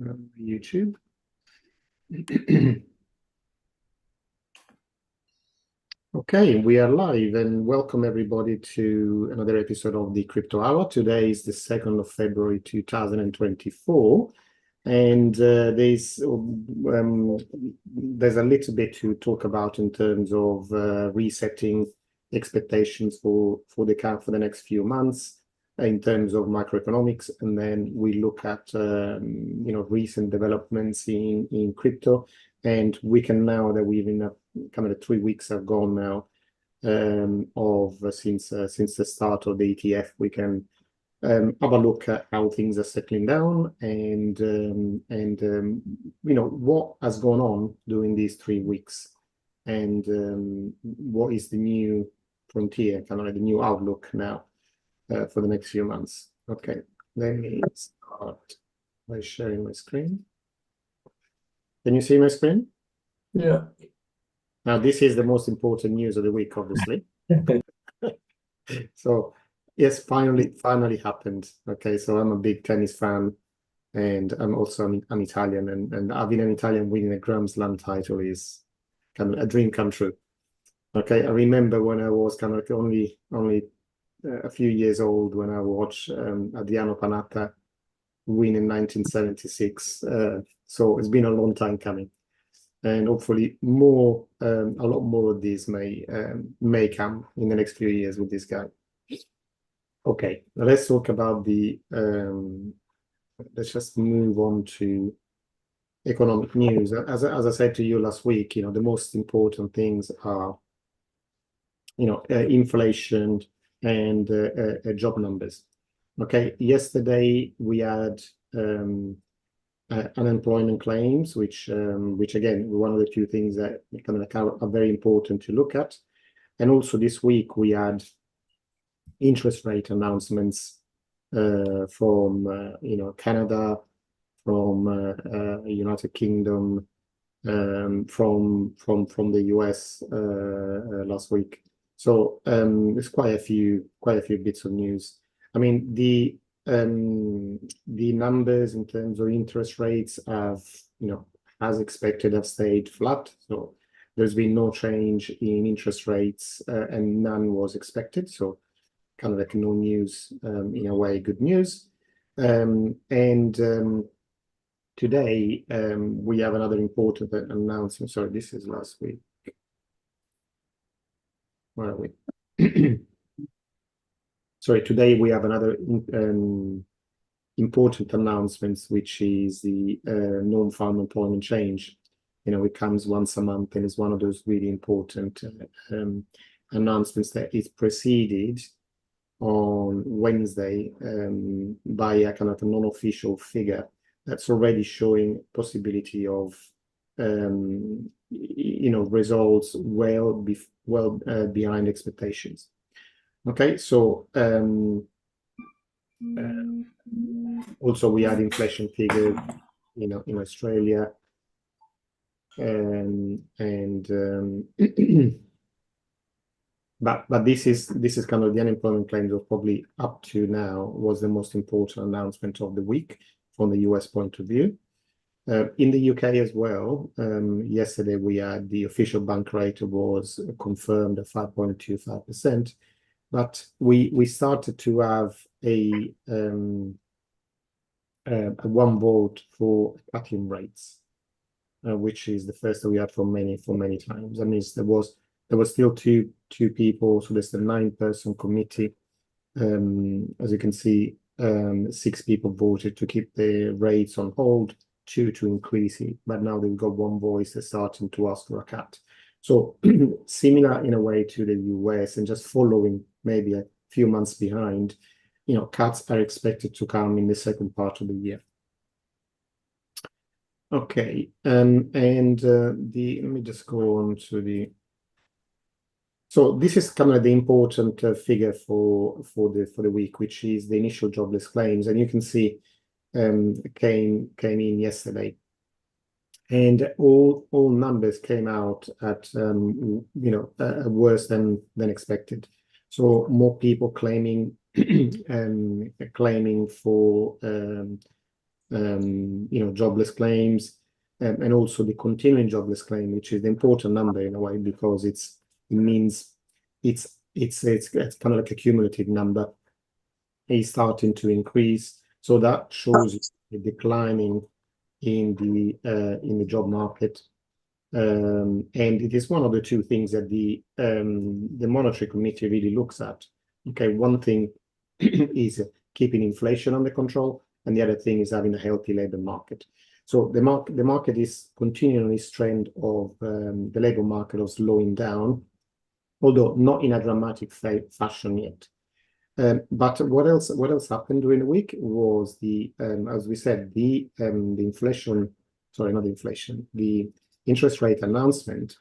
YouTube. Okay, we are live and welcome everybody to another episode of the Crypto Hour. Today is the 2nd of February 2024, and there's a little bit to talk about in terms of resetting expectations for the next few months in terms of macroeconomics, and then we look at recent developments in crypto. And we can, now that we've in kind of 3 weeks have gone now since the start of the ETF, we can have a look at how things are settling down and what has gone on during these 3 weeks, and what is the new frontier, kind of like the new outlook now for the next few months. Okay, let me start by sharing my screen. Can you see my screen? Yeah. Now, this is the most important news of the week, obviously. So, yes, finally happened. Okay, so I'm a big tennis fan, and I'm also an Italian, and having an Italian winning a Grand Slam title is kind of a dream come true. Okay, I remember when I was kind of like only a few years old when I watched Adriano Panatta win in 1976. So it's been a long time coming, and hopefully a lot more of these may come in the next few years with this guy. Okay, let's talk about let's just move on to economic news. As I said to you last week, the most important things are inflation and job numbers. Okay, yesterday we had unemployment claims, which again, one of the two things that kind of are very important to look at. And also this week we had interest rate announcements from Canada, from United Kingdom, from the US last week. So there's quite a few bits of news. I mean, the numbers in terms of interest rates have, as expected, have stayed flat. So there's been no change in interest rates, and none was expected. So kind of like no news, in a way, good news. Today we have another important announcement. Sorry, this is last week. Where are we? Sorry, today we have another important announcement, which is the non-farm employment change. It comes once a month, and is one of those really important announcements that is preceded on Wednesday by a kind of a non-official figure that's already showing possibility of results well behind expectations. Okay, so also we had inflation figures, in Australia, but this is kind of the unemployment claims of probably up to now was the most important announcement of the week from the US point of view. In the UK as well, yesterday we had the official bank rate was confirmed at 5.25%, but we started to have a one vote for cutting rates, which is the first that we had for many times. That means there was still two people, so there's the 9-person committee. As you can see, 6 people voted to keep the rates on hold, 2 to increase it, but now they've got one voice that's starting to ask for a cut. So similar in a way to the US, and just following maybe a few months behind, cuts are expected to come in the second part of the year. Okay, let me just go on to the. So this is kind of the important figure for the week, which is the initial jobless claims, and you can see came in yesterday, and all numbers came out at worse than expected. So more people claiming for jobless claims, and also the continuing jobless claim, which is the important number in a way, because it means it's kind of like a cumulative number, is starting to increase. So that shows the declining in the job market. And it is one of the two things that the monetary committee really looks at. Okay, one thing is keeping inflation under control, and the other thing is having a healthy labor market. So the market is continuing this trend of the labor market of slowing down, although not in a dramatic fashion yet. But what else happened during the week was as we said, the inflation, sorry, not inflation, the interest rate announcement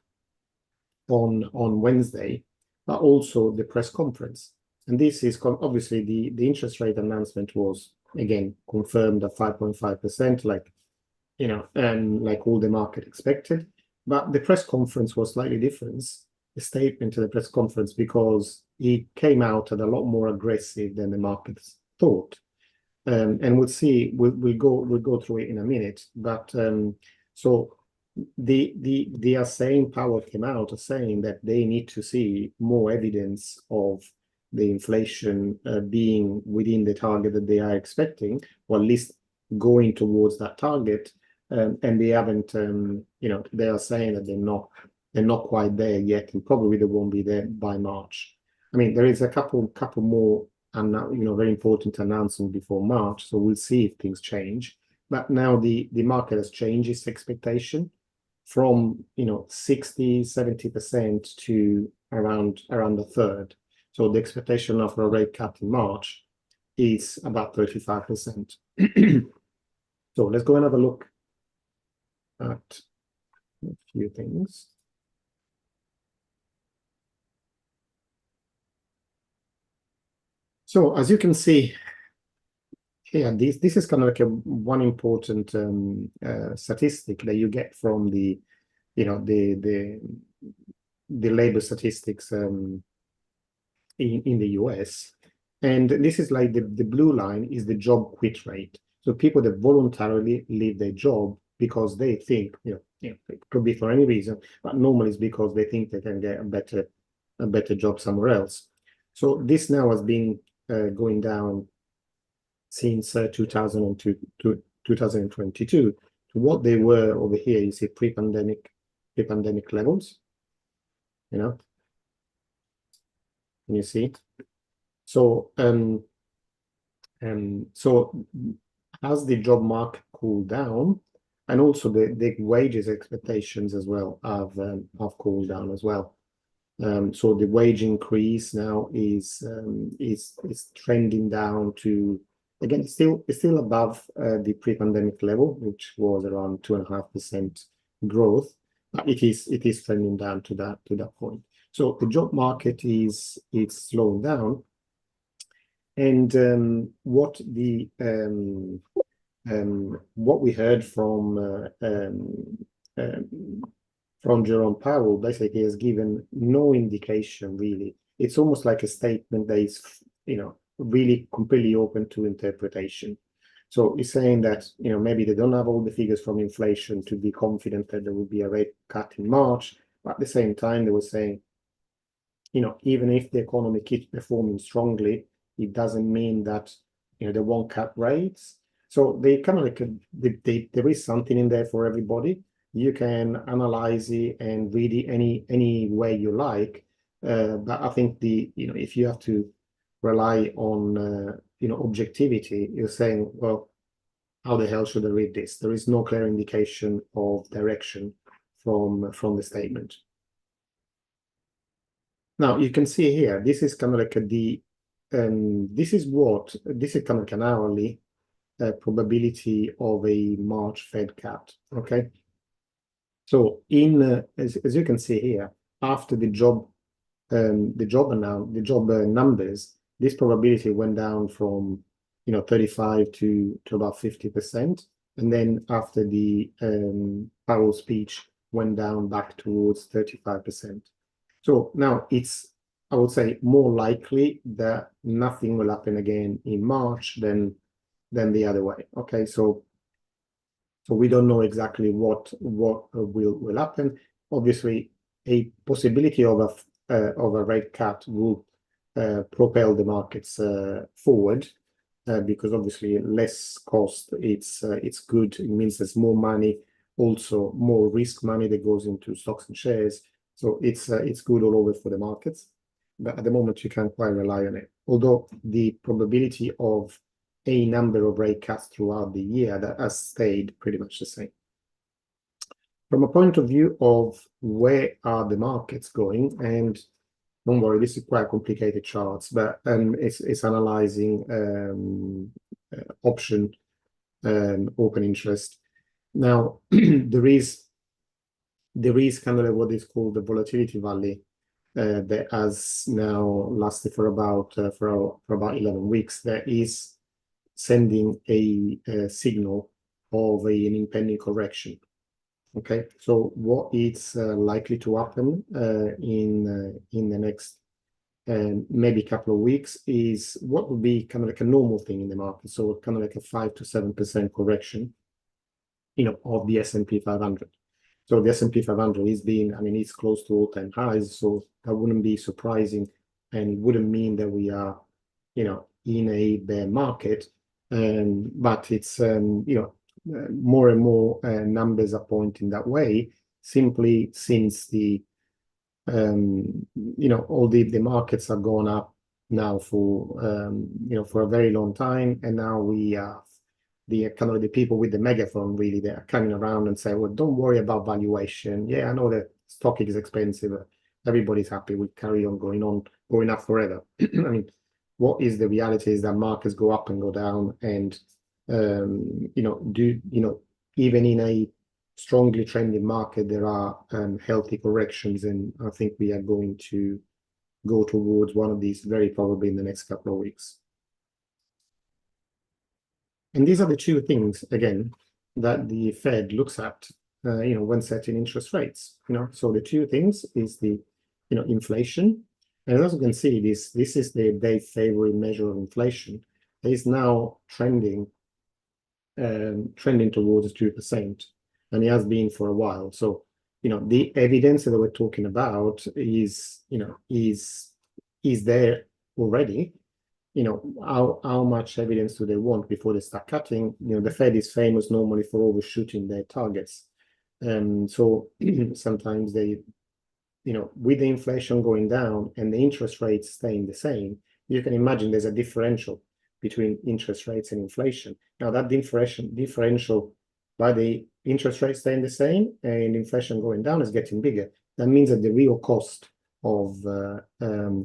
on Wednesday, but also the press conference. And this is obviously the interest rate announcement was again confirmed at 5.5%, like like all the market expected. But the press conference was slightly different, the statement to the press conference, because it came out at a lot more aggressive than the markets thought. And we'll see, we'll go through it in a minute. But so they are saying, Powell came out saying that they need to see more evidence of the inflation being within the target that they are expecting, or at least going towards that target. And they haven't, they are saying that they're not quite there yet, and probably they won't be there by March. I mean, there is a couple more, very important announcements before March, so we'll see if things change. But now the market has changed its expectation from 60-70% to around a third. So the expectation of a rate cut in March is about 35%. So let's go and have a look at a few things. So as you can see here, this is kind of like one important statistic that you get from the labor statistics in the US. And this is like the blue line is the job quit rate. So people that voluntarily leave their job because they think, it could be for any reason, but normally it's because they think they can get a better job somewhere else. So this now has been going down since 2002 to 2022 to what they were over here. You see pre-pandemic levels, can you see? So so as the job market cooled down, and also the wages expectations as well have cooled down as well. So the wage increase now is trending down to, again, it's still above the pre-pandemic level, which was around 2.5% growth. But it is trending down to that point. So the job market is slowing down, and what we heard from Jerome Powell basically has given no indication really. It's almost like a statement that is, really completely open to interpretation. So he's saying that, maybe they don't have all the figures from inflation to be confident that there will be a rate cut in March, but at the same time they were saying, even if the economy keeps performing strongly, it doesn't mean that, they won't cut rates. So they kind of like, there is something in there for everybody. You can analyze it and read it any way you like, but I think if you have to rely on objectivity, you're saying, well, how the hell should I read this? There is no clear indication of direction from the statement. Now you can see here, this is kind of like this is kind of like an hourly probability of a March Fed cut. Okay. So as you can see here, after the job numbers, this probability went down from 35 to about 50%, and then after the Powell speech went down back towards 35%. So now it's, I would say, more likely that nothing will happen again in March than the other way. Okay, so So we don't know exactly what will happen. Obviously, a possibility of a rate cut will propel the markets forward, because obviously less cost, it's good. It means there's more money, also more risk money that goes into stocks and shares. So it's good all over for the markets. But at the moment, you can't quite rely on it. Although the probability of a number of rate cuts throughout the year that has stayed pretty much the same. From a point of view of where are the markets going, and don't worry, this is quite complicated charts, but it's analyzing option open interest. Now there is kind of like what is called the volatility valley that has now lasted for about 11 weeks. That is sending a signal of an impending correction. Okay, so what is likely to happen in the next maybe couple of weeks is what would be kind of like a normal thing in the market. So kind of like a 5 to 7% correction, of the S&P 500. So the S&P 500 is being, I mean, it's close to all-time highs, so that wouldn't be surprising, and it wouldn't mean that we are, in a bear market. But it's, more and more numbers are pointing that way, simply since the, all the markets have gone up now for, for a very long time, and now we are the kind of the people with the megaphone really that are coming around and say, well, don't worry about valuation. Yeah, I know that stock is expensive. Everybody's happy. We carry on going up forever. I mean, what is the reality is that markets go up and go down, and even in a strongly trending market, there are healthy corrections, and I think we are going to go towards one of these very probably in the next couple of weeks. And these are the two things, again, that the Fed looks at, when setting interest rates. So the two things is the, inflation. And as you can see, this is the day favorite measure of inflation. It is now trending towards 2%, and it has been for a while. So, the evidence that we're talking about is there already. How much evidence do they want before they start cutting? The Fed is famous normally for overshooting their targets. So sometimes they, with the inflation going down and the interest rates staying the same, you can imagine there's a differential between interest rates and inflation. Now that differential by the interest rates staying the same and inflation going down is getting bigger. That means that the real cost of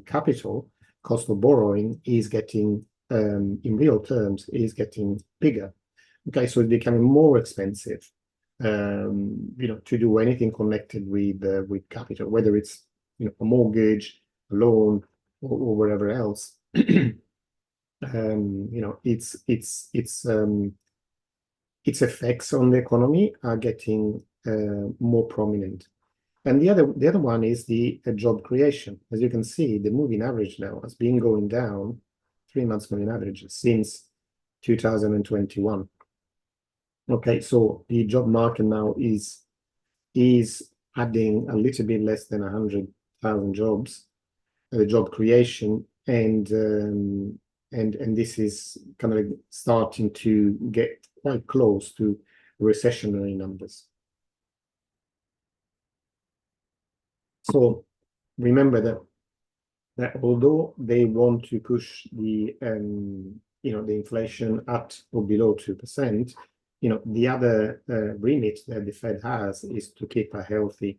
capital, cost of borrowing, is getting, in real terms, is getting bigger. Okay, so it's becoming more expensive, to do anything connected with capital, whether it's a mortgage, a loan, or whatever else. Its effects on the economy are getting more prominent. And the other one is the job creation. As you can see, the moving average now has been going down, 3 months moving average, since 2021. Okay, so the job market now is adding a little bit less than 100,000 jobs, job creation, and this is kind of like starting to get quite close to recessionary numbers. So remember that although they want to push the the inflation at or below 2%, the other remit that the Fed has is to keep a healthy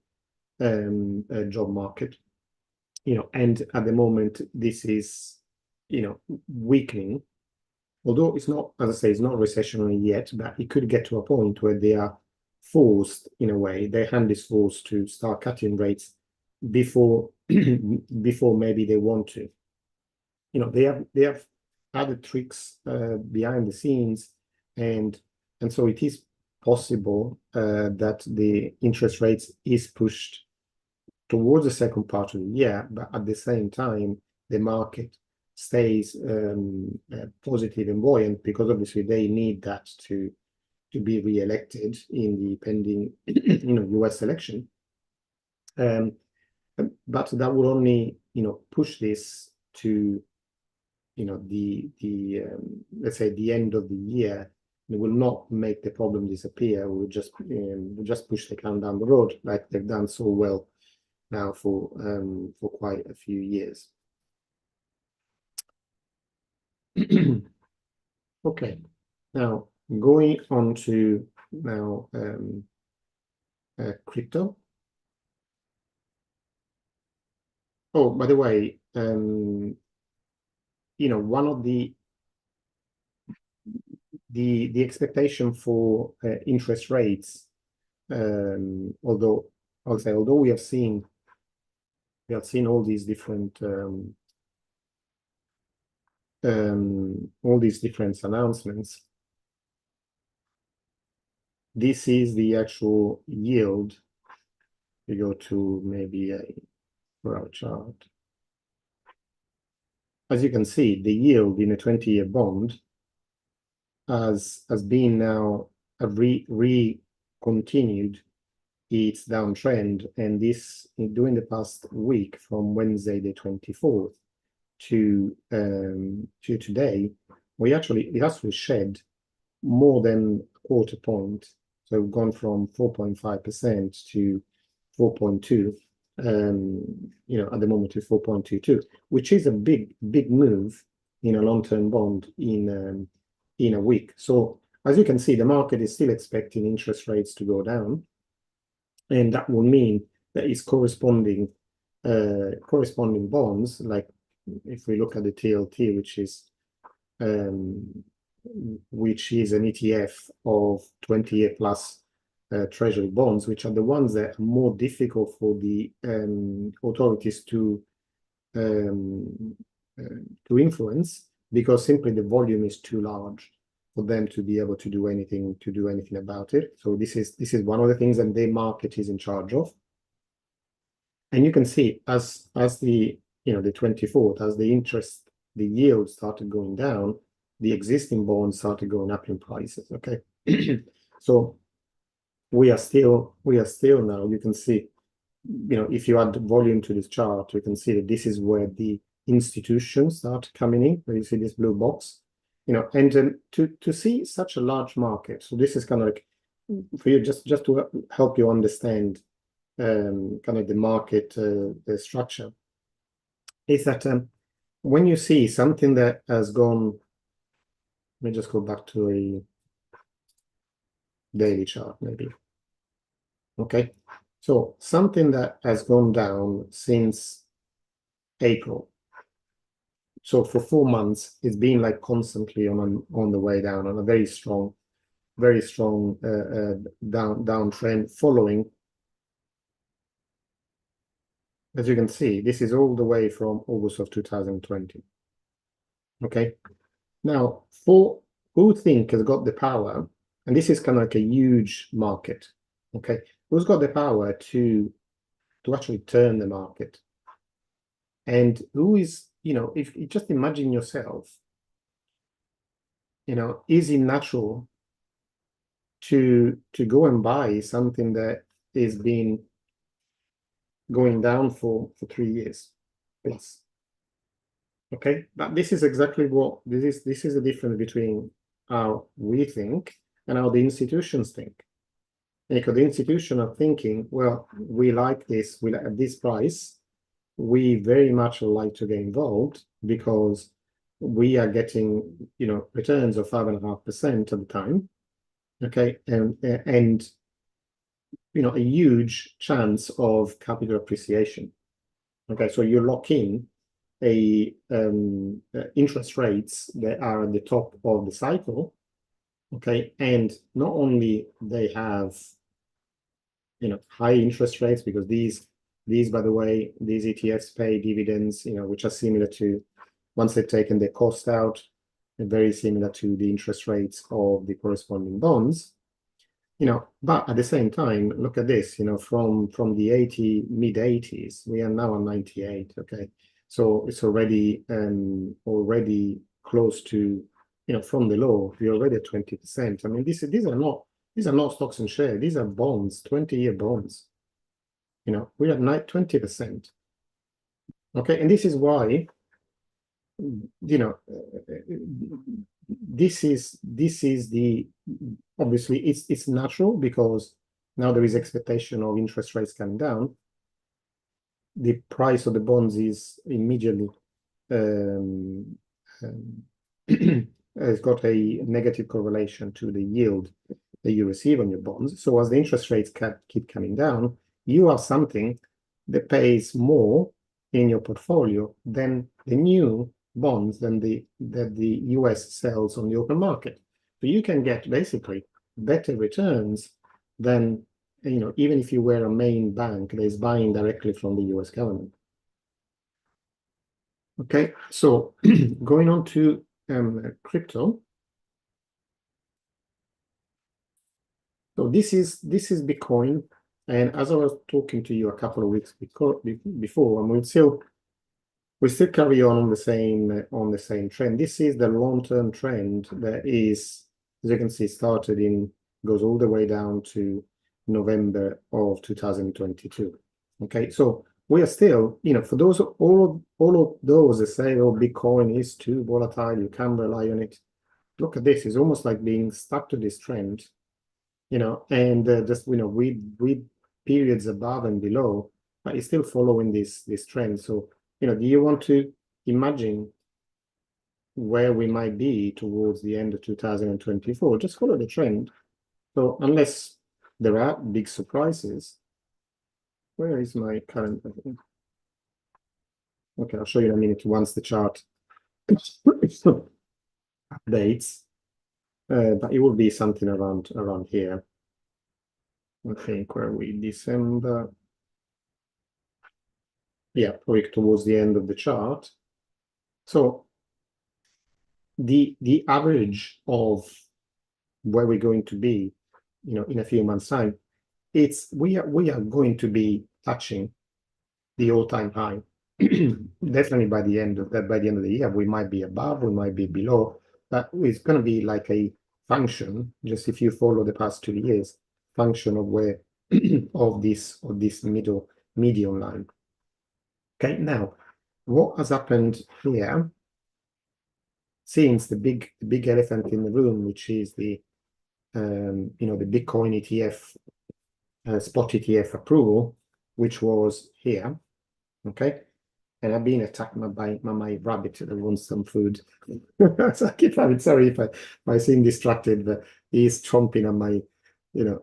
job market. And at the moment this is weakening. Although it's not, as I say, it's not recessionary yet, but it could get to a point where they are forced, in a way, their hand is forced to start cutting rates before maybe they want to. They have other tricks behind the scenes, and so it is possible that the interest rates is pushed towards the second part of the year, but at the same time the market stays positive and buoyant, because obviously they need that to to be re-elected in the pending US election. But that will only push this to let's say the end of the year. It will not make the problem disappear. We'll just push the can down the road like they've done so well now for quite a few years. Okay, now going on to crypto. Oh, by the way, one of the expectation for interest rates, although we have seen all these different announcements, this is the actual yield. You go to maybe for our chart. As you can see, the yield in a 20-year bond has been now continued its downtrend, and this during the past week from Wednesday the 24th to today, it actually shed more than a quarter point. So we've gone from 4.5% to 4.2, at the moment to 4.22, which is a big move in a long-term bond in a week. So as you can see, the market is still expecting interest rates to go down, and that will mean that its corresponding bonds, like if we look at the TLT, which is an ETF of 20-year plus treasury bonds, which are the ones that are more difficult for the authorities to influence, because simply the volume is too large for them to be able to do anything about it. So this is one of the things that the market is in charge of. And you can see as the the 24th, as the yield started going down, the existing bonds started going up in prices. Okay, so we are still now, you can see, if you add volume to this chart, you can see that this is where the institutions start coming in, where you see this blue box, and to see such a large market. So this is kind of like for you, just to help you understand kind of the market the structure, is that when you see something that has gone, let me just go back to a daily chart maybe. Okay, so something that has gone down since April. So for 4 months, it's been like constantly on the way down, on a very strong downtrend following. As you can see, this is all the way from August of 2020. Okay, now for who think has got the power, and this is kind of like a huge market. Okay, who's got the power to actually turn the market, and who is, if you just imagine yourself, is it natural to go and buy something that is been going down for 3 years plus? Okay, but this is exactly what this is the difference between how we think and how the institutions think. Because the institution are thinking, well, we like this, we like this price, we very much like to get involved because we are getting returns of 5.5% at the time. Okay, and a huge chance of capital appreciation. Okay, so you lock in interest rates that are at the top of the cycle. Okay, and not only they have high interest rates, because these by the way, these ETFs pay dividends, which are similar to, once they've taken their cost out, very similar to the interest rates of the corresponding bonds. But at the same time, look at this, from the mid 80s, we are now on 98. Okay, so it's already close to, from the low, we're already at 20%. I mean, these are not These are not stocks and shares. These are bonds, 20-year bonds. We're at 20%. Okay, and this is why, this is the obviously it's natural because now there is expectation of interest rates coming down. The price of the bonds is immediately has got a negative correlation to the yield that you receive on your bonds. So as the interest rates keep coming down, you have something that pays more in your portfolio than the new bonds that the US sells on the open market. So you can get basically better returns than, even if you were a main bank that is buying directly from the US government. Okay, so going on to crypto. So this is Bitcoin, and as I was talking to you a couple of weeks before, and we still carry on the same trend. This is the long-term trend that is, as you can see, goes all the way down to November of 2022. Okay, so we are still, for those all of those that say, oh, Bitcoin is too volatile, you can't rely on it. Look at this; it's almost like being stuck to this trend, and just with periods above and below, but it's still following this trend. So, do you want to imagine where we might be towards the end of 2024? Just follow the trend. So unless there are big surprises, where is my current? Okay, I'll show you in a minute once the chart updates, but it will be something around here. I think where we December. Yeah, probably towards the end of the chart. So the average of where we're going to be, in a few months' time, we are going to be touching the all-time high. Definitely by the end of the year, we might be above, we might be below, but it's going to be like a function. Just if you follow the past 2 years, function of where of this medium line. Okay, now what has happened here? Since the big elephant in the room, which is the the Bitcoin ETF, spot ETF approval, which was here, okay, and I've been attacked by my rabbit that wants some food. So I keep having, sorry if I seem distracted, but he's chomping on my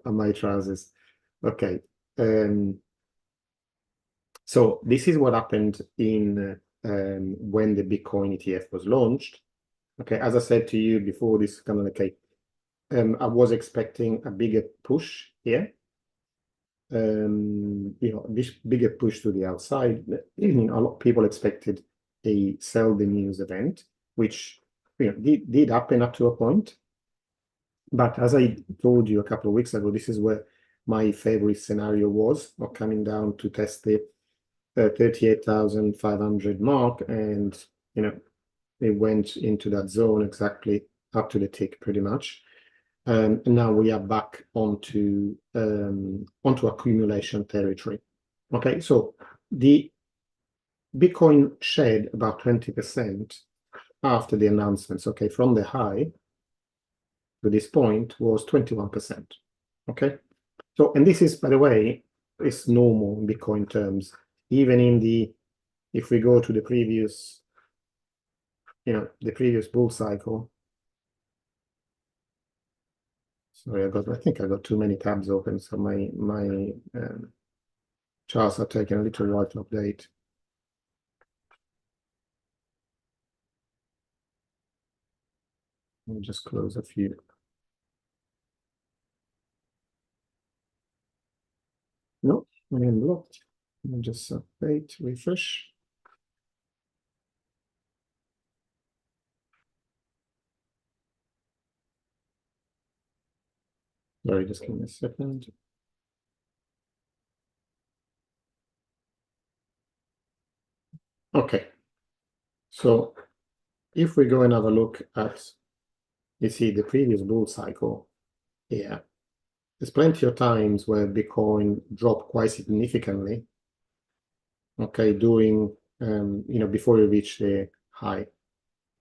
on my trousers. Okay, so this is what happened in when the Bitcoin ETF was launched. Okay, as I said to you before, this kind of like I was expecting a bigger push here. This bigger push to the outside. A lot of people expected a sell the news event, which did happen up to a point. But as I told you a couple of weeks ago, this is where my favorite scenario was, of coming down to test the 38,500 mark, and it went into that zone exactly up to the tick, pretty much. And now we are back onto accumulation territory. Okay, so the Bitcoin shed about 20% after the announcements. Okay, from the high to this point was 21%. Okay, so, and this is, by the way, is normal in Bitcoin terms. Even if we go to the previous, the previous bull cycle. Sorry, I think I got too many tabs open, so my charts are taking a little while to update. Let me just close a few. No, I am blocked. Let me just update, refresh. Sorry, just give me a second. Okay. So if we go and have a look at, you see the previous bull cycle here, there's plenty of times where Bitcoin dropped quite significantly. Okay, doing before you reach the high.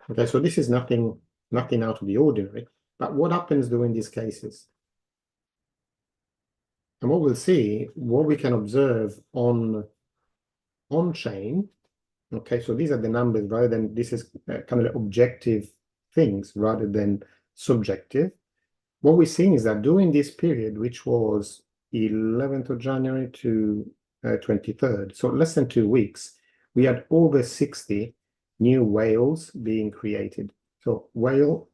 Okay, so this is nothing out of the ordinary. But what happens during these cases? And what we'll see, what we can observe on chain. Okay, so these are the numbers rather than this is kind of objective things rather than subjective. What we're seeing is that during this period, which was 11th of January to 23rd, so less than 2 weeks, we had over 60 new whales being created. So whale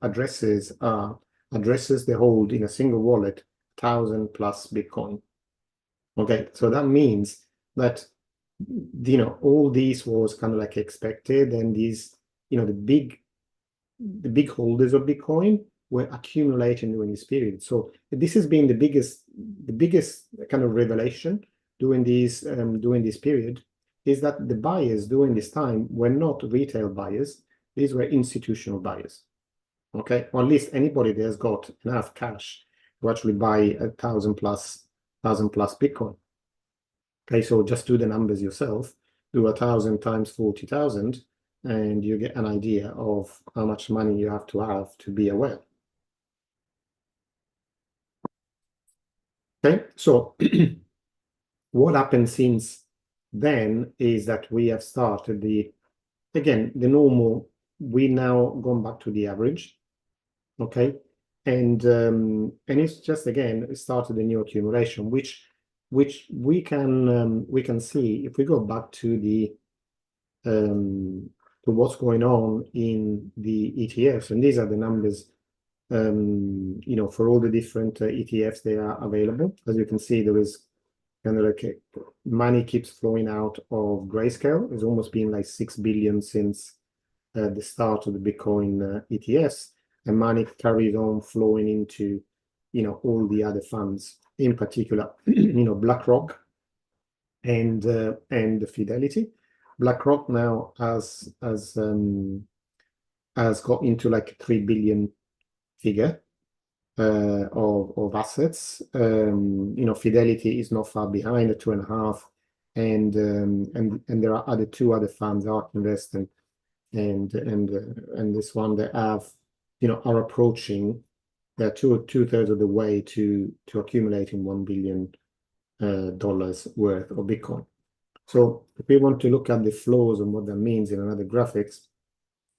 addresses are addresses they hold in a single wallet 1,000 plus Bitcoin. Okay, so that means that all these was kind of like expected, and these the big holders of Bitcoin were accumulating during this period. So this has been the biggest kind of revelation during this period, is that the buyers during this time were not retail buyers; these were institutional buyers. Okay, or at least anybody that has got enough cash to actually buy 1,000 plus Bitcoin. Okay, so just do the numbers yourself. Do 1,000 times 40,000, and you get an idea of how much money you have to be aware. Okay, so what happened since then is that we have started the normal. We now gone back to the average. Okay, and it's just again started a new accumulation, which we can see if we go back to the to what's going on in the ETFs, and these are the numbers for all the different ETFs they are available. As you can see, there is kind of like money keeps flowing out of Grayscale. It's almost been like 6 billion since the start of the Bitcoin ETFs, and money carries on flowing into all the other funds, in particular BlackRock and Fidelity. BlackRock now has got into like 3 billion figure of assets. Fidelity is not far behind at 2.5, and there are two other funds, ARK Invest and this one that have are approaching. They're two-thirds of the way to accumulating $1 billion worth of Bitcoin. So if we want to look at the flows and what that means in another graphics,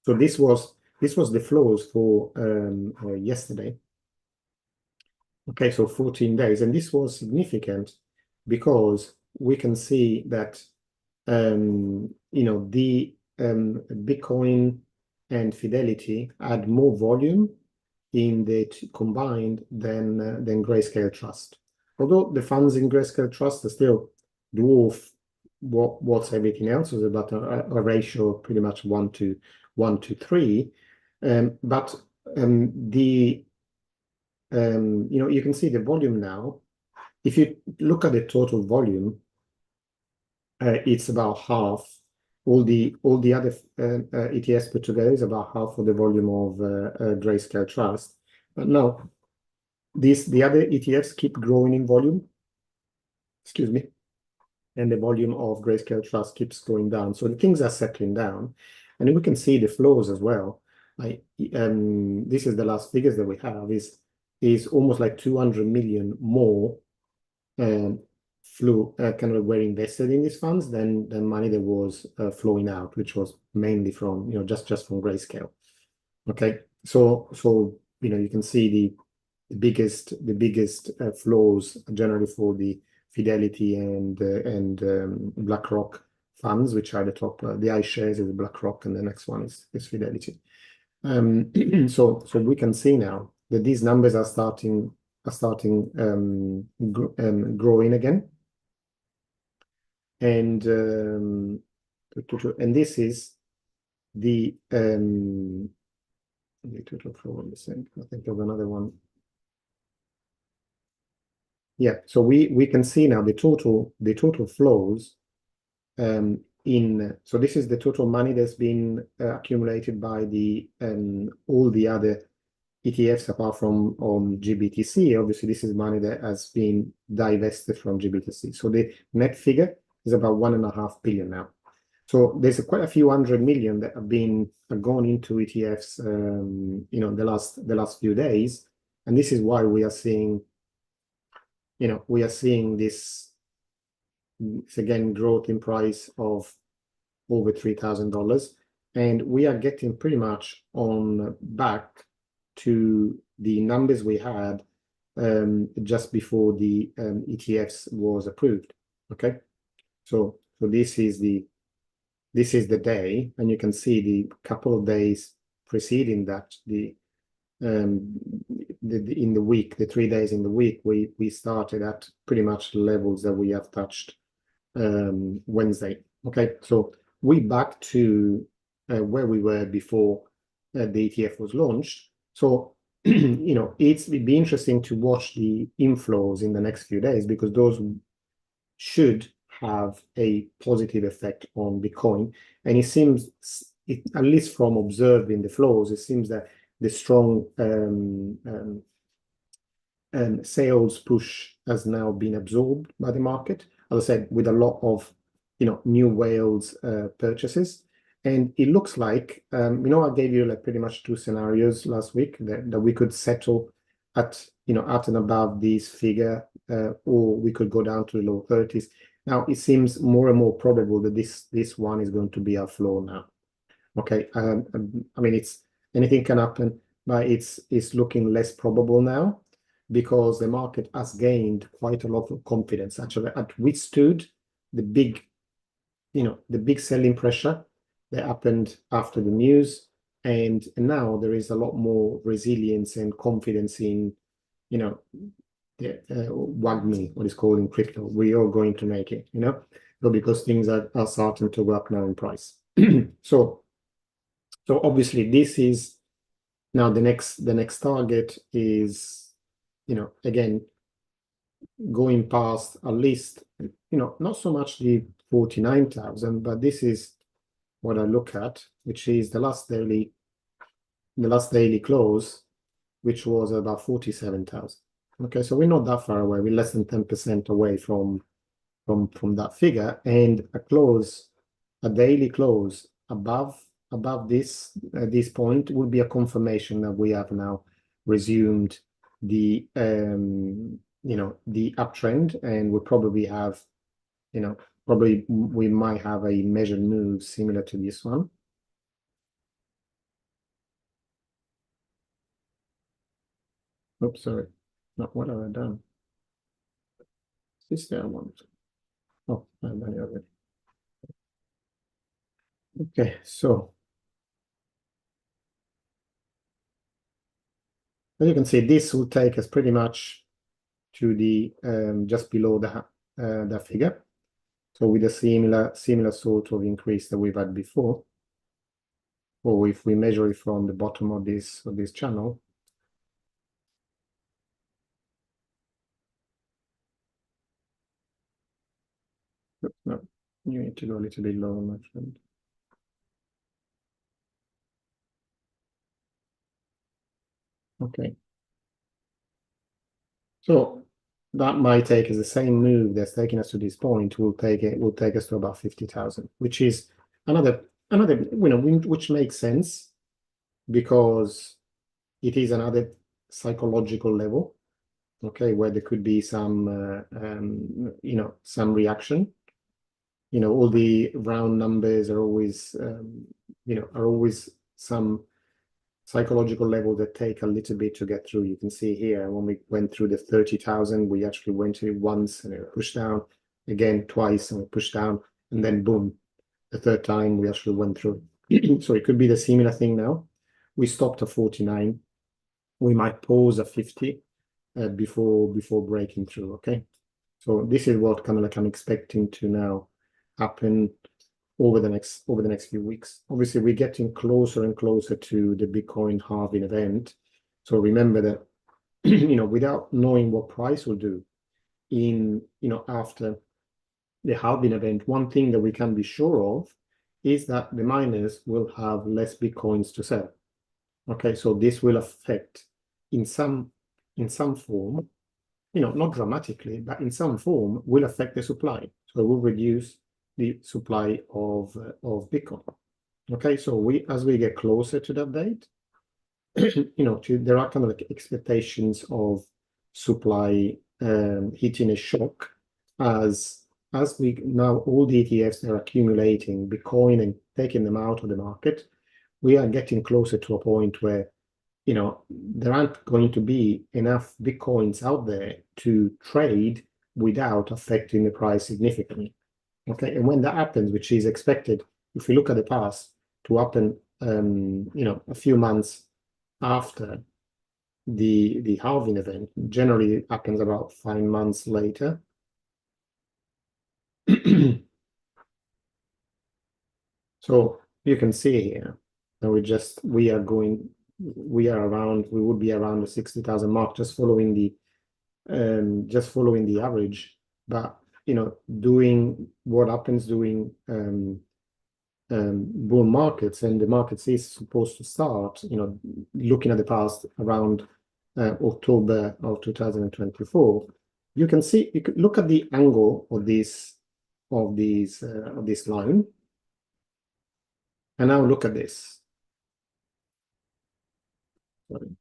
so this was the flows for yesterday. Okay, so 14 days, and this was significant because we can see that the Bitcoin and Fidelity had more volume in the combined than Grayscale Trust. Although the funds in Grayscale Trust are still dwarf what's everything else, is about a ratio of pretty much 1 to 3. But you can see the volume now. If you look at the total volume, it's about half. All the other ETFs put together is about half of the volume of Grayscale Trust. But now, the other ETFs keep growing in volume. Excuse me. And the volume of Grayscale Trust keeps going down. So the things are settling down. And we can see the flows as well. This is the last figures that we have, is almost like 200 million more kind of were invested in these funds than money that was flowing out, which was mainly from just from Grayscale. Okay, so you can see the biggest flows generally for the Fidelity and BlackRock funds, which are the top. The iShares is BlackRock, and the next one is Fidelity. So we can see now that these numbers are starting growing again, and this is the total flow on the same. I think of another one. Yeah, so we can see now the total flows so this is the total money that's been accumulated by the all the other ETFs apart from GBTC. Obviously, this is money that has been divested from GBTC. So the net figure is about 1.5 billion now. So there's quite a few 100 million that have gone into ETFs, the last few days, and this is why we are seeing, this again growth in price of over $3,000, and we are getting pretty much on back to the numbers we had just before the ETFs was approved. Okay, so this is the day, and you can see the couple of days preceding that, in the week, the 3 days in the week, we started at pretty much the levels that we have touched Wednesday. Okay, so we back to where we were before the ETF was launched. So it'd be interesting to watch the inflows in the next few days, because those should have a positive effect on Bitcoin. And it seems, at least from observing the flows, it seems that the strong sales push has now been absorbed by the market, as I said, with a lot of new whales purchases. And it looks like, I gave you like pretty much 2 scenarios last week that we could settle at and above this figure, or we could go down to the low 30s. Now it seems more and more probable that this one is going to be our floor now. Okay, I mean, anything can happen, but it's looking less probable now, because the market has gained quite a lot of confidence. Actually, it withstood the big selling pressure that happened after the news, and now there is a lot more resilience and confidence in WAGMI, what is called in crypto. We are going to make it, so because things are starting to go up now in price. So obviously this is now the next target is, again, going past at least, not so much the 49,000, but this is what I look at, which is the last daily close, which was about 47,000. Okay, so we're not that far away. We're less than 10% away from that figure, and a daily close above this point would be a confirmation that we have now resumed the the uptrend, and we probably have, we might have a measured move similar to this one. Oops, sorry. Not what have I done? Is this there one? Oh, I've done it already. Okay, so as you can see, this will take us pretty much to the just below that figure. So with a similar sort of increase that we've had before, or if we measure it from the bottom of this channel. No, you need to go a little bit lower, my friend. Okay. So that might take us the same move that's taking us to this point. Will take us to about 50,000, which is another which makes sense, because it is another psychological level, okay, where there could be some some reaction. All the round numbers are always some psychological level that take a little bit to get through. You can see here, when we went through the 30,000, we actually went to it once and it pushed down, again twice and we pushed down, and then boom, the third time we actually went through. So it could be the similar thing now. We stopped at 49. We might pause at 50 before breaking through. Okay, so this is what kind of like I'm expecting to now happen over the next few weeks. Obviously, we're getting closer and closer to the Bitcoin halving event. So remember that without knowing what price will do in after the halving event, one thing that we can be sure of is that the miners will have less Bitcoins to sell. Okay, so this will affect in some form, not dramatically, but in some form, will affect the supply. So it will reduce the supply of Bitcoin. Okay, so as we get closer to that date, there are kind of like expectations of supply hitting a shock as we now all the ETFs that are accumulating Bitcoin and taking them out of the market. We are getting closer to a point where there aren't going to be enough Bitcoins out there to trade without affecting the price significantly. Okay, and when that happens, which is expected, if we look at the past, to happen, a few months after the halving event, generally it happens about 5 months later. So you can see here, and we would be around the 60,000 mark, just following the average. But doing what happens during bull markets, and the markets is supposed to start, looking at the past around October of 2024, you can look at the angle of this line, and now look at this. Sorry.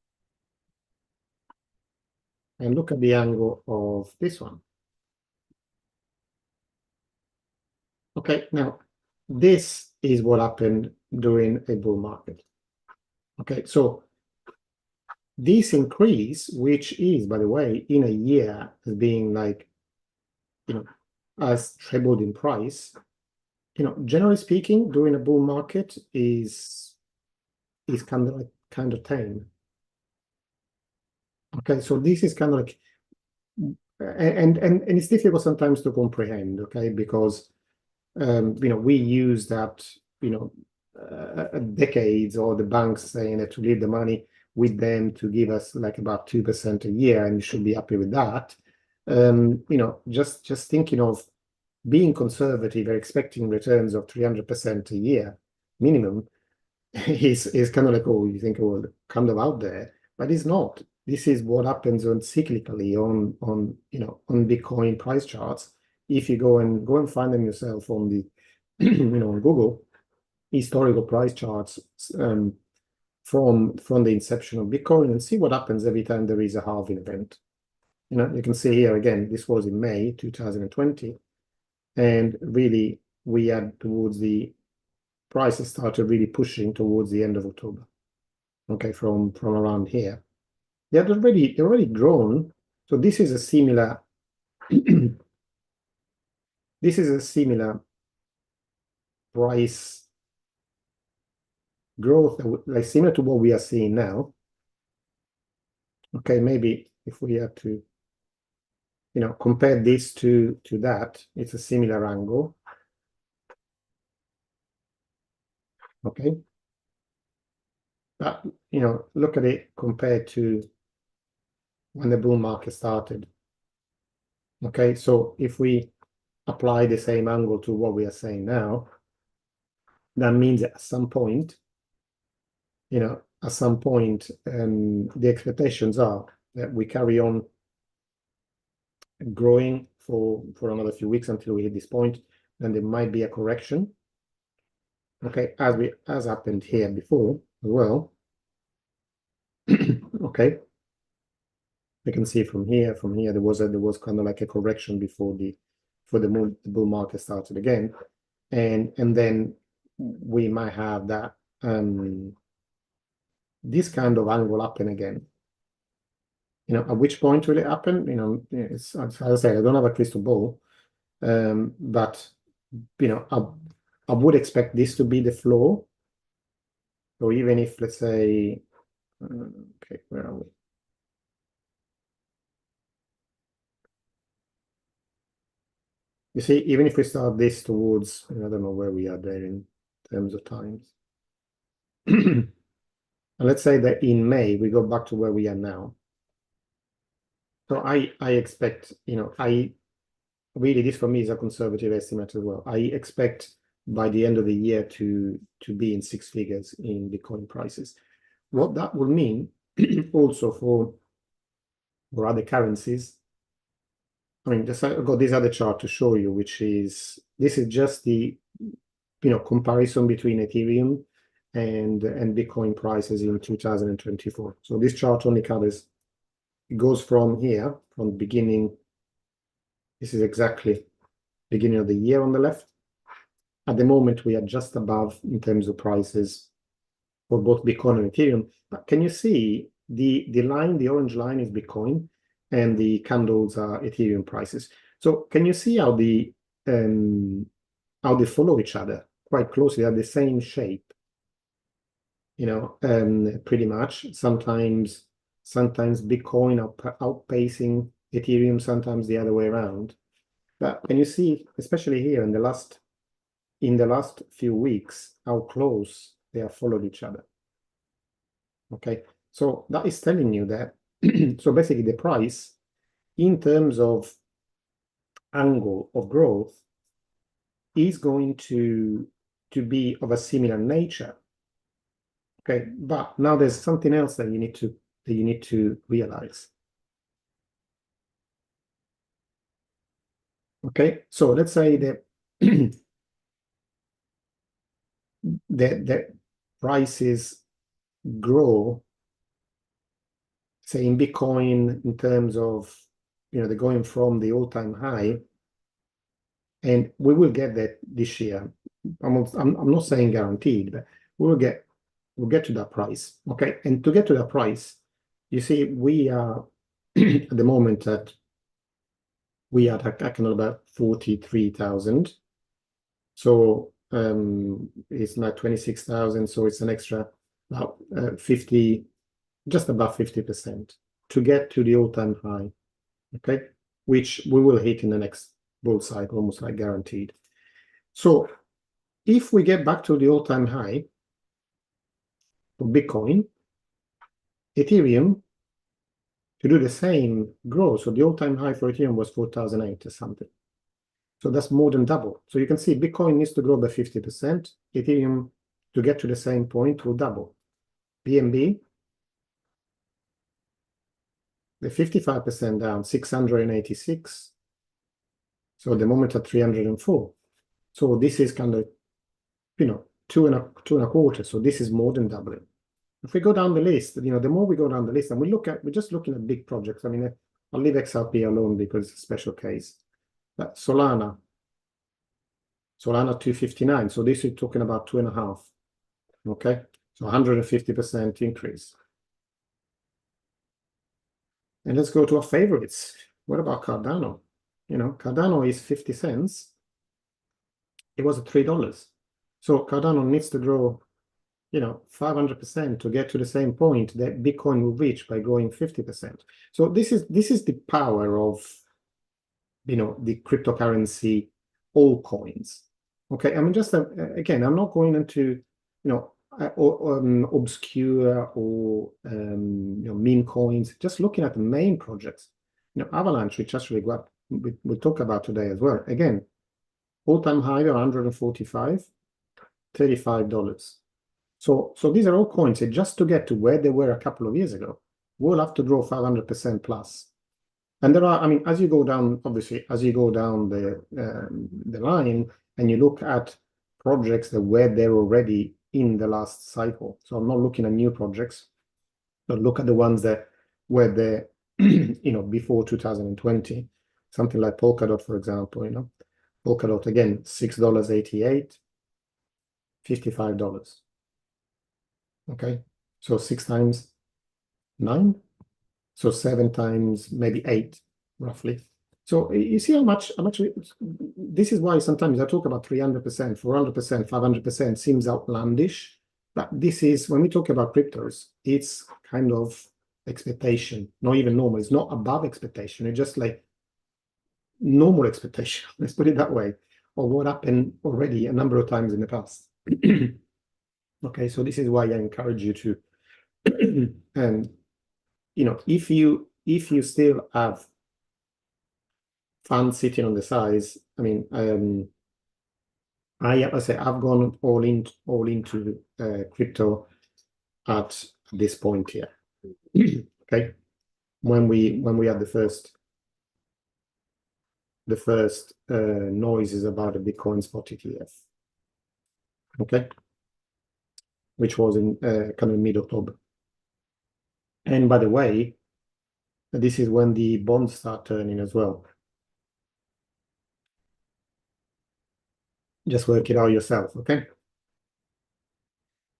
And look at the angle of this one. Okay, now this is what happened during a bull market. Okay, so this increase, which is, by the way, in a year as being like, as trebled in price, generally speaking, during a bull market is kind of tame. Okay, so this is kind of like, and it's difficult sometimes to comprehend, okay, because we use that, decades, or the banks saying that to leave the money with them to give us like about 2% a year, and you should be happy with that. Just thinking of being conservative or expecting returns of 300% a year minimum is kind of like, oh, you think, oh, kind of out there, but it's not. This is what happens cyclically on Bitcoin price charts. If you go and find them yourself on the on Google, historical price charts from the inception of Bitcoin, and see what happens every time there is a halving event. You can see here again, this was in May 2020, and really we had towards the prices started really pushing towards the end of October. Okay, from around here, they're already grown. So this is a similar price growth, like similar to what we are seeing now. Okay, maybe if we have to compare this to that, it's a similar angle. Okay, but look at it compared to when the bull market started. Okay, so if we apply the same angle to what we are saying now, that means that at some point, the expectations are that we carry on growing for another few weeks until we hit this point. Then there might be a correction. Okay, as happened here before as well. Okay, you can see from here there was kind of like a correction before the bull market started again, and then we might have that this kind of angle happen again. At which point will it happen? As I say, I don't have a crystal ball, but I would expect this to be the floor. So even if, let's say, okay, where are we? You see, even if we start this towards, I don't know where we are there in terms of times. And let's say that in May, we go back to where we are now. So I expect, really, this for me is a conservative estimate as well. I expect by the end of the year to be in 6 figures in Bitcoin prices. What that will mean also for other currencies. I mean, I've got this other chart to show you, which is, this is just the, comparison between Ethereum and Bitcoin prices in 2024. So this chart only covers, it goes from here, from the beginning. This is exactly beginning of the year on the left. At the moment, we are just above in terms of prices for both Bitcoin and Ethereum. But can you see the line, the orange line is Bitcoin, and the candles are Ethereum prices. So can you see how they follow each other quite closely? They are the same shape, pretty much. Sometimes Bitcoin outpacing Ethereum, sometimes the other way around. But can you see, especially here in the last few weeks, how close they have followed each other? Okay, so that is telling you that so basically the price in terms of angle of growth is going to be of a similar nature. Okay, but now there's something else that you need to realize. Okay, so let's say that the prices grow, say in Bitcoin, in terms of, they're going from the all-time high, and we will get that this year. I'm not saying guaranteed, but we'll get to that price. Okay, and to get to that price, you see, we are at the moment that we are talking about 43,000. So it's now 26,000. So it's an extra about 50, just above 50% to get to the all-time high. Okay, which we will hit in the next bull cycle, almost like guaranteed. So if we get back to the all-time high for Bitcoin, Ethereum to do the same growth. So the all-time high for Ethereum was 4,008 or something. So that's more than double. So you can see Bitcoin needs to grow by 50%. Ethereum, to get to the same point, will double. BNB, the 55% down, 686. So the moment at 304. So this is kind of, two and a quarter. So this is more than doubling. If we go down the list, the more we go down the list, and we're just looking at big projects. I mean, I'll leave XRP alone because it's a special case. But Solana 259. So this is talking about 2.5. Okay, so 150% increase. And let's go to our favorites. What about Cardano? Cardano is 50 cents. It was at $3. So Cardano needs to grow, 500% to get to the same point that Bitcoin will reach by growing 50%. So this is the power of, the cryptocurrency altcoins. Okay, I mean, just again, I'm not going into, obscure or meme coins. Just looking at the main projects. Avalanche, which actually we'll talk about today as well. Again, all-time high of 145, $35. So these are all coins. And just to get to where they were a couple of years ago, we'll have to grow 500% plus. And there are, I mean, as you go down, obviously, as you go down the line and you look at projects that were there already in the last cycle. So I'm not looking at new projects, but look at the ones that were there, before 2020. Something like Polkadot, for example, Polkadot, again, $6.88, $55. Okay, so 6 times 9, so 7 times maybe 8, roughly. So you see how much this is why sometimes I talk about 300%, 400%, 500% seems outlandish, but this is, when we talk about cryptos, it's kind of expectation, not even normal. It's not above expectation. It's just like normal expectation, let's put it that way, of what happened already a number of times in the past. Okay, so this is why I encourage you to, and if you still have funds sitting on the sides, I mean, I say I've gone all into crypto at this point here. Okay, when we had the first noises about the Bitcoin spot ETF. Okay, which was in kind of mid-October. And by the way, this is when the bonds start turning as well. Just work it out yourself, okay?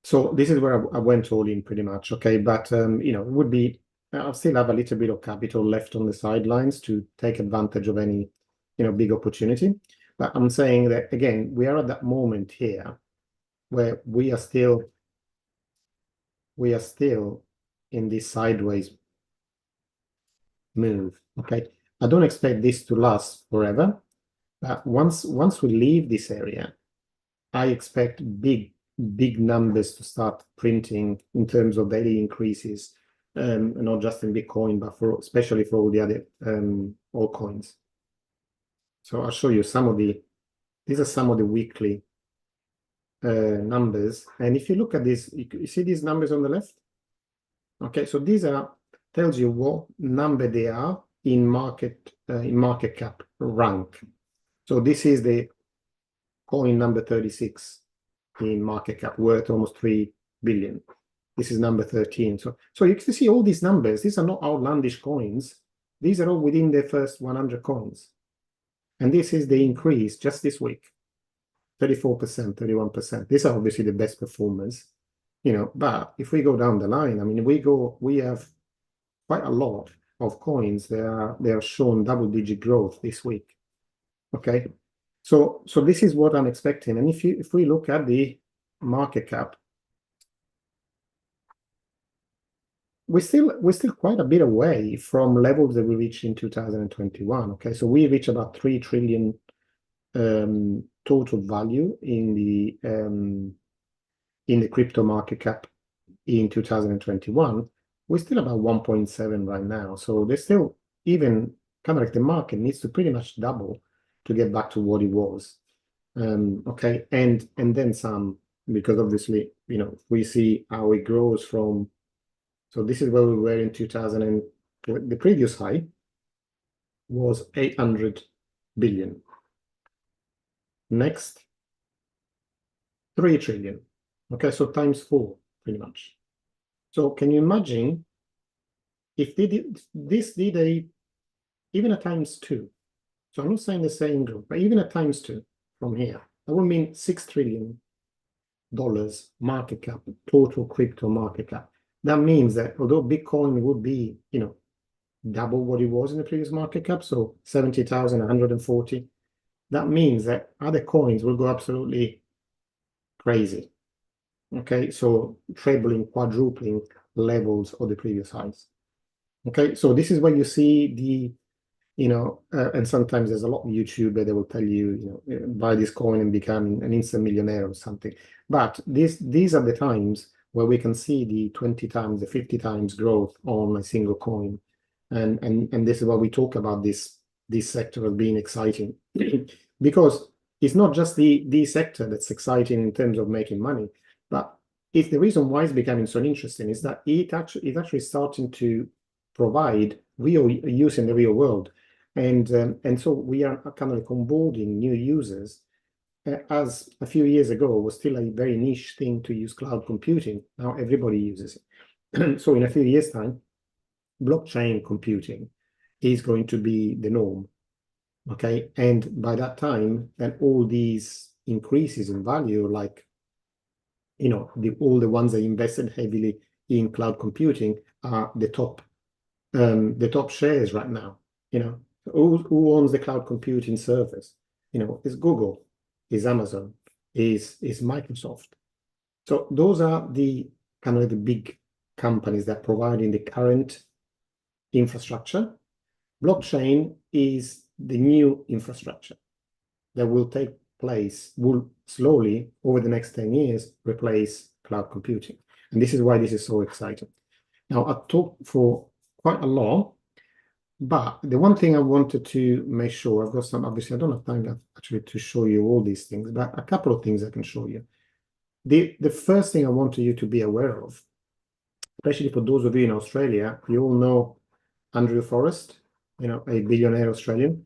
So this is where I went all in pretty much, okay? But it would be I'll still have a little bit of capital left on the sidelines to take advantage of any big opportunity. But I'm saying that again, we are at that moment here where we are still in this sideways move, okay? I don't expect this to last forever, but once we leave this area, I expect big numbers to start printing in terms of daily increases, not just in Bitcoin, but especially for all the other altcoins. So I'll show you these are some of the weekly numbers. And if you look at this, you see these numbers on the left? Okay, so these tells you what number they are in market cap rank. So this is the coin number 36 in market cap, worth almost 3 billion. This is number 13. So you can see all these numbers. These are not outlandish coins. These are all within the first 100 coins. And this is the increase just this week. 34%, 31%. These are obviously the best performers, but if we go down the line, I mean, we have quite a lot of coins. They are shown double-digit growth this week. Okay. So this is what I'm expecting. And if we look at the market cap, we're still quite a bit away from levels that we reached in 2021. Okay, so we reached about 3 trillion total value in the crypto market cap in 2021. We're still about 1.7 right now. So there's still even kind of like the market needs to pretty much double to get back to what it was. Okay, and then some, because obviously, we see how it grows from. So this is where we were in 2000, and the previous high was 800 billion. Next, 3 trillion. Okay, so times 4, pretty much. So can you imagine if this did even a times 2? So I'm not saying the same group, but even a times 2 from here, that would mean $6 trillion market cap, total crypto market cap. That means that although Bitcoin would be, double what it was in the previous market cap, so 70,000, 140, that means that other coins will go absolutely crazy. Okay, so trebling, quadrupling levels of the previous highs. Okay, so this is where you see the, and sometimes there's a lot of YouTuber that will tell you, buy this coin and become an instant millionaire or something. But these are the times where we can see the 20 times, the 50 times growth on a single coin. And this is why we talk about this sector as being exciting. Because it's not just the sector that's exciting in terms of making money, but it's the reason why it's becoming so interesting is that it's actually starting to provide real use in the real world. And so we are kind of like onboarding new users. As a few years ago was still a very niche thing to use cloud computing. Now everybody uses it. So in a few years' time, blockchain computing is going to be the norm. Okay, and by that time, then all these increases in value, like all the ones that invested heavily in cloud computing are the top shares right now. Who owns the cloud computing servers? It's Google, is Amazon, is Microsoft. So those are the kind of the big companies that are providing the current infrastructure. Blockchain is the new infrastructure that will slowly over the next 10 years replace cloud computing. And this is why this is so exciting. Now, I've talked for quite a lot, but the one thing I wanted to make sure, I've got some, obviously I don't have time actually to show you all these things, but a couple of things I can show you. The first thing I want you to be aware of especially for those of you in Australia, you all know Andrew Forrest, a billionaire Australian.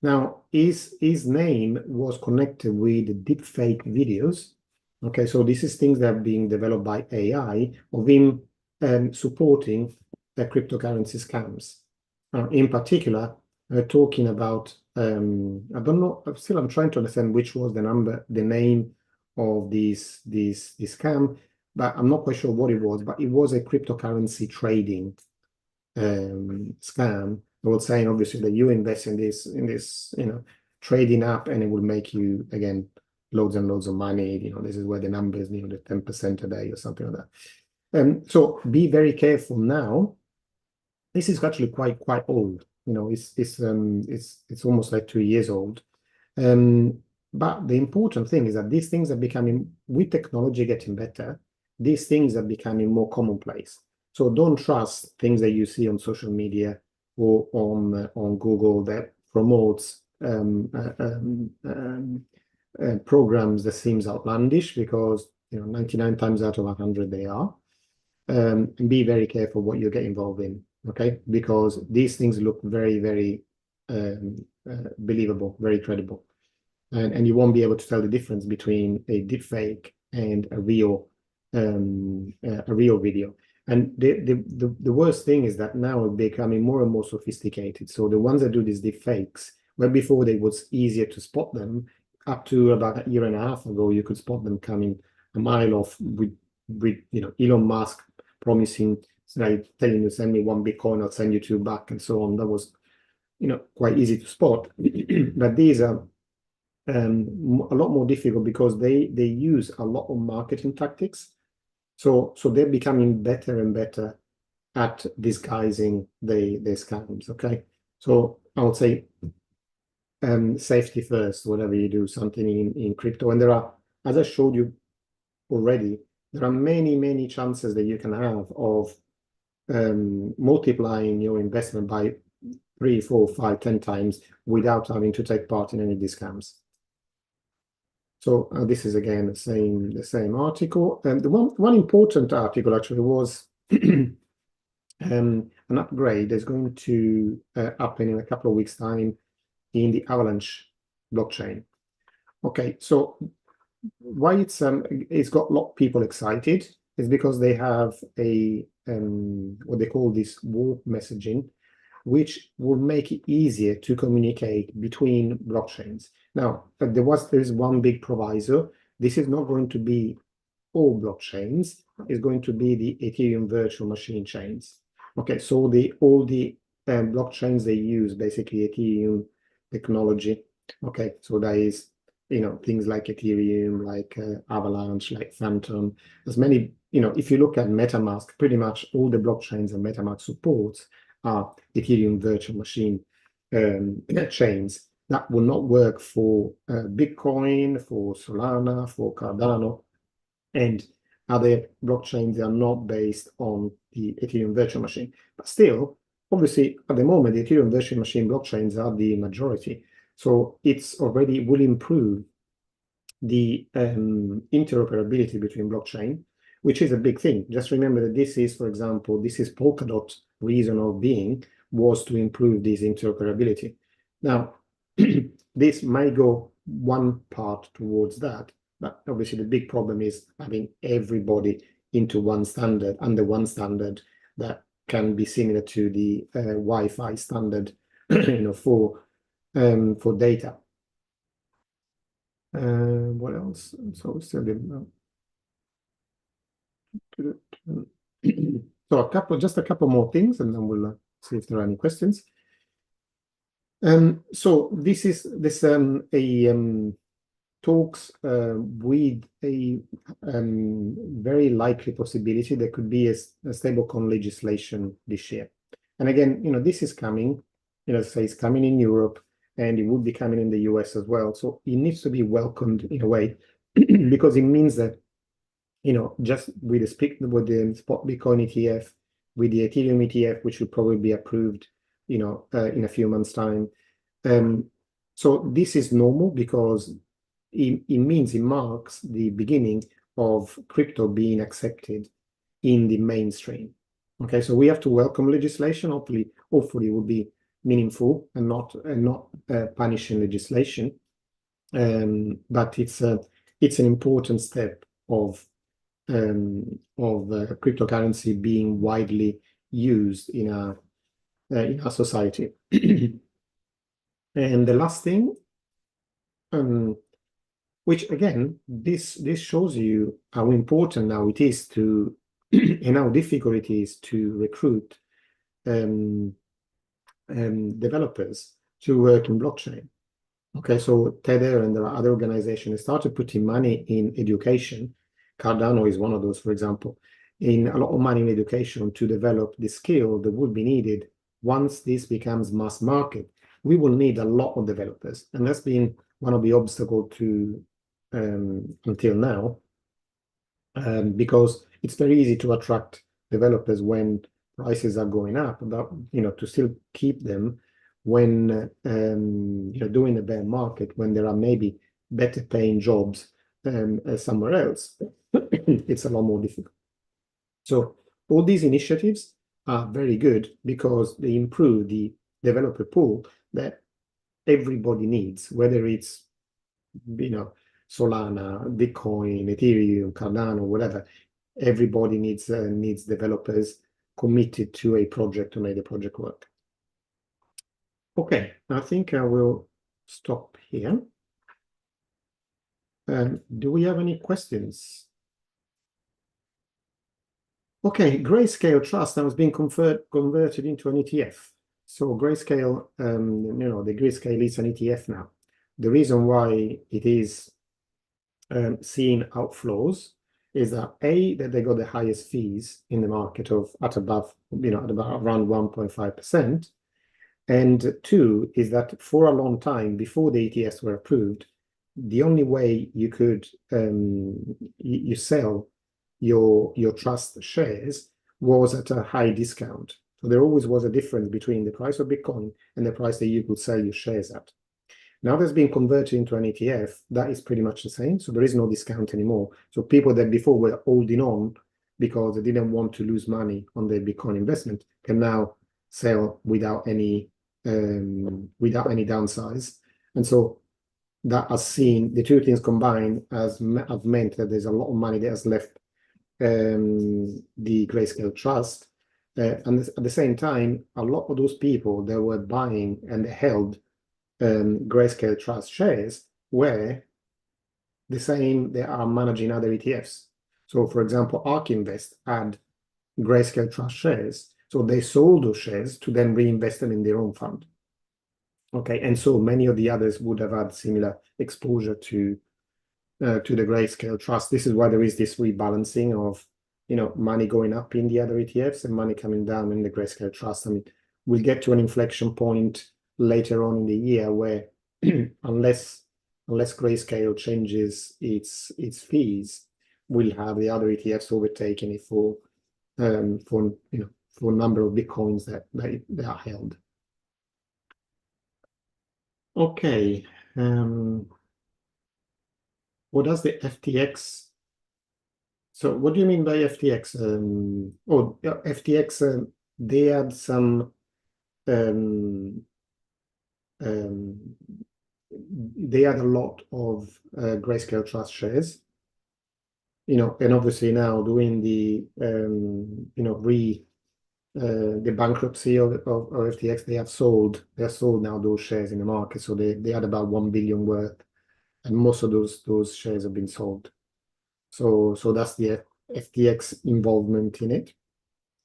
Now, his name was connected with deepfake videos. Okay, so this is things that are being developed by AI of him supporting the cryptocurrency scams. In particular, talking about I don't know. Still, I'm trying to understand which was the name of this scam, but I'm not quite sure what it was. But it was a cryptocurrency trading scam. I was saying obviously that you invest in this trading app, and it will make you again loads and loads of money. This is where the numbers, the 10% a day or something like that. So be very careful now. This is actually quite old. It's almost like 2 years old. But the important thing is that these things are becoming, with technology getting better, these things are becoming more commonplace. So don't trust things that you see on social media or on Google that promotes programs that seems outlandish, because 99 times out of 100 they are. And be very careful what you get involved in, okay? Because these things look very, very believable, very credible. And you won't be able to tell the difference between a deepfake and a real video. And the worst thing is that now it's becoming more and more sophisticated. So the ones that do these deepfakes, where before it was easier to spot them, up to about a year and a half ago, you could spot them coming a mile off with Elon Musk promising, like telling you, send me one Bitcoin, I'll send you two back, and so on. That was quite easy to spot. But these are a lot more difficult because they use a lot of marketing tactics. So they're becoming better and better at disguising the scams. Okay, so I would say safety first. Whenever you do something in crypto, and there are, as I showed you already, there are many chances that you can have of multiplying your investment by 3, 4, 5, 10 times without having to take part in any of these scams. So this is again the same article. And the one important article actually was an upgrade that's going to happen in a couple of weeks' time in the Avalanche blockchain. Okay, so why it's got a lot of people excited is because they have a what they call this warp messaging, which will make it easier to communicate between blockchains. Now, there is one big proviso. This is not going to be all blockchains. It's going to be the Ethereum virtual machine chains. Okay, so all the blockchains they use basically Ethereum technology. Okay, so that is things like Ethereum, like Avalanche, like Phantom. As many, if you look at MetaMask, pretty much all the blockchains that MetaMask supports are Ethereum virtual machine chains that will not work for Bitcoin, for Solana, for Cardano, and other blockchains that are not based on the Ethereum virtual machine. But still, obviously, at the moment, the Ethereum virtual machine blockchains are the majority. So it's already will improve the interoperability between blockchain, which is a big thing. Just remember that this is, for example, this is Polkadot reason of being was to improve this interoperability. Now, this might go one part towards that, but obviously the big problem is having everybody into one standard, under one standard that can be similar to the Wi-Fi standard, for data. What else? So still didn't know. So just a couple more things, and then we'll see if there are any questions. So this is talks with a very likely possibility there could be a stablecoin legislation this year. And again, this is coming, say it's coming in Europe, and it would be coming in the US as well. So it needs to be welcomed in a way because it means that, just with the spot Bitcoin ETF, with the Ethereum ETF, which will probably be approved, in a few months' time. So this is normal because it marks the beginning of crypto being accepted in the mainstream. Okay, so we have to welcome legislation. Hopefully it will be meaningful and not punishing legislation. But it's an important step of cryptocurrency being widely used in our society. And the last thing, which again, this shows you how important now it is to and how difficult it is to recruit developers to work in blockchain. Okay, so Tether and there are other organizations started putting money in education. Cardano is one of those, for example, in a lot of money in education to develop the skill that would be needed once this becomes mass market. We will need a lot of developers, and that's been one of the obstacles to until now, because it's very easy to attract developers when prices are going up, but to still keep them when doing a bear market, when there are maybe better paying jobs somewhere else, it's a lot more difficult. So all these initiatives are very good because they improve the developer pool that everybody needs, whether it's Solana, Bitcoin, Ethereum, Cardano, whatever. Everybody needs developers committed to a project to make the project work. Okay, I think I will stop here. Do we have any questions? Okay, Grayscale Trust now has been converted into an ETF. So Grayscale, the Grayscale is an ETF now. The reason why it is seeing outflows is that that they got the highest fees in the market at about around 1.5%. And two is that for a long time before the ETFs were approved, the only way you could you sell your trust shares was at a high discount. So there always was a difference between the price of Bitcoin and the price that you could sell your shares at. Now that's been converted into an ETF, that is pretty much the same. So there is no discount anymore. So people that before were holding on because they didn't want to lose money on their Bitcoin investment can now sell without any downsides. And so that has seen the two things combined have meant that there's a lot of money that has left the Grayscale Trust. And at the same time, a lot of those people that were buying and they held Grayscale Trust shares were the same they are managing other ETFs. So, for example, ARK Invest had Grayscale Trust shares. So they sold those shares to then reinvest them in their own fund. Okay, and so many of the others would have had similar exposure to the Grayscale Trust. This is why there is this rebalancing of money going up in the other ETFs and money coming down in the Grayscale Trust. I mean, we'll get to an inflection point later on in the year where unless Grayscale changes its fees, we'll have the other ETFs overtaking it for a number of Bitcoins that they are held. Okay. What does the FTX? So what do you mean by FTX? FTX, they had some they had a lot of Grayscale Trust shares, and obviously now doing the the bankruptcy of FTX, they have sold now those shares in the market. So they had about 1 billion worth, and most of those shares have been sold. So that's the FTX involvement in it.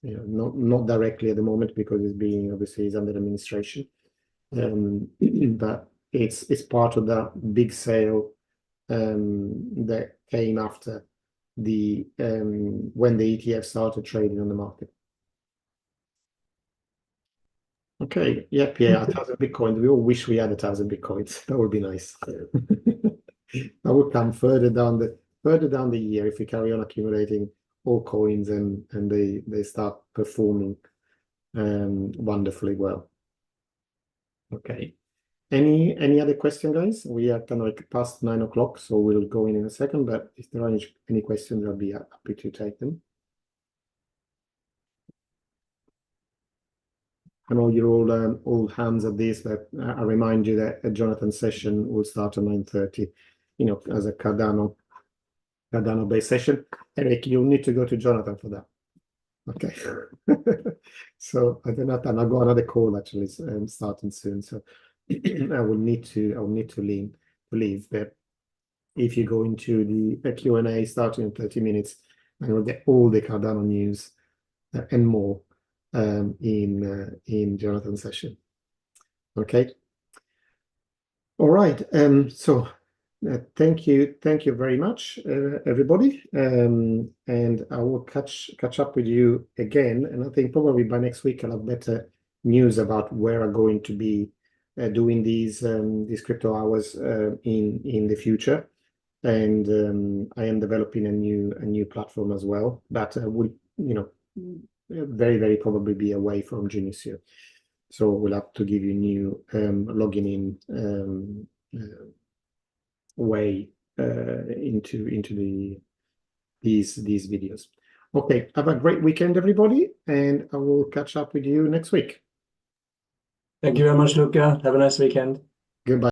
Not directly at the moment because it's under administration. But it's part of that big sale that came after the when the ETF started trading on the market. Okay, yep, yeah, 1,000 Bitcoins. We all wish we had 1,000 Bitcoins. That would be nice. That would come further down the year if we carry on accumulating all coins and they start performing wonderfully well. Okay. Any other question, guys? We are kind of like past 9 o'clock, so we'll go in a second. But if there are any questions, I'll be happy to take them. I know you're all hands at this, but I remind you that a Jonathan session will start at 9:30, as a Cardano-based session. Eric, you'll need to go to Jonathan for that. Okay. So I don't know. I've got another call actually starting soon. So I will need to leave. But if you go into the Q&A starting in 30 minutes, and you'll get all the Cardano news and more in Jonathan's session. Okay. All right. So thank you very much, everybody. And I will catch up with you again. And I think probably by next week I'll have better news about where I'm going to be doing these crypto hours in the future. And I am developing a new platform as well that will very, very probably be away from Genius here. So we'll have to give you new logging in way into these videos. Okay, have a great weekend, everybody, and I will catch up with you next week. Thank you very much, Luca. Have a nice weekend. Goodbye.